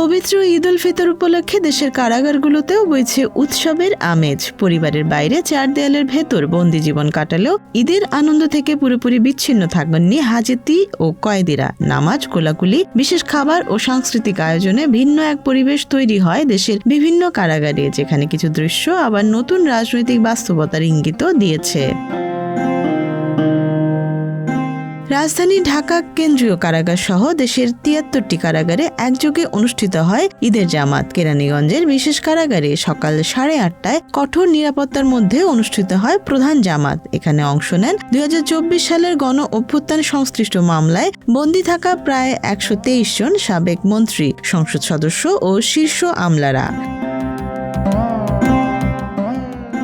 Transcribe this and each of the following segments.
পবিত্র ঈদ উল ফিতর উপলক্ষে দেশের কারাগারগুলোতেও বইছে উৎসবের আমেজ। পরিবারের বাইরে চার দেয়ালের ভেতর বন্দি জীবন কাটালেও ঈদের আনন্দ থেকে পুরোপুরি বিচ্ছিন্ন থাকেননি হাজেতি ও কয়েদিরা। নামাজ, কোলাকুলি, বিশেষ খাবার ও সাংস্কৃতিক আয়োজনে ভিন্ন এক পরিবেশ তৈরি হয় দেশের বিভিন্ন কারাগারে, যেখানে কিছু দৃশ্য আবার নতুন রাজনৈতিক বাস্তবতার ইঙ্গিতও দিয়েছে। রাজধানী ঢাকা কেন্দ্রীয় কারাগার সহ দেশের ৭৩টি কারাগারে একযোগে অনুষ্ঠিত হয় ঈদের জামাত। কেরানীগঞ্জের বিশেষ কারাগারে সকাল ৮:৩০টায় কঠোর নিরাপত্তার মধ্যে অনুষ্ঠিত হয় প্রধান জামাত। এখানে অংশ নেন ২০২৪ সালের গণ অভ্যুত্থান সংশ্লিষ্ট মামলায় বন্দী থাকা প্রায় ১২৩ জন সাবেক মন্ত্রী, সংসদ সদস্য ও শীর্ষ আমলারা।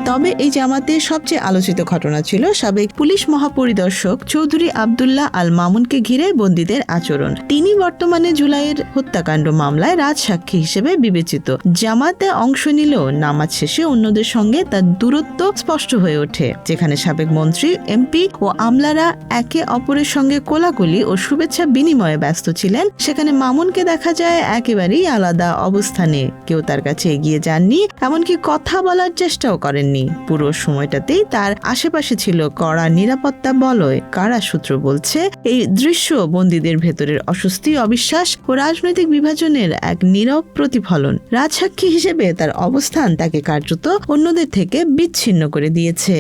তবে এই জামাতে সবচেয়ে আলোচিত ঘটনা ছিল সাবেক পুলিশ মহাপরিদর্শক চৌধুরী আব্দুল্লাহ আল মামুনকে ঘিরে বন্দীদের আচরণ। তিনি বর্তমানে জুলাইয়ের হত্যাকাণ্ড মামলায় রাজসাক্ষী হিসেবে বিবেচিত। জামাতে অংশ নিলেও নামাজ শেষে অন্যদের সঙ্গে তার দূরত্ব স্পষ্ট হয়ে ওঠে। যেখানে সাবেক মন্ত্রী, এমপি ও আমলারা একে অপরের সঙ্গে কোলাকুলি ও শুভেচ্ছা বিনিময়ে ব্যস্ত ছিলেন, সেখানে মামুনকে দেখা যায় একেবারেই আলাদা অবস্থানে। কেউ তার কাছে এগিয়ে যাননি, এমনকি কথা বলার চেষ্টাও করেননি। পুরো সময়টাতেই তার আশেপাশে ছিল কড়া নিরাপত্তা বলয়। কারা সূত্র বলছে, এই দৃশ্য বন্দীদের ভেতরের অস্বস্তি, অবিশ্বাস ও রাজনৈতিক বিভাজনের এক নীরব প্রতিফলন। রাজসাক্ষী হিসেবে তার অবস্থান তাকে কার্যত অন্যদের থেকে বিচ্ছিন্ন করে দিয়েছে।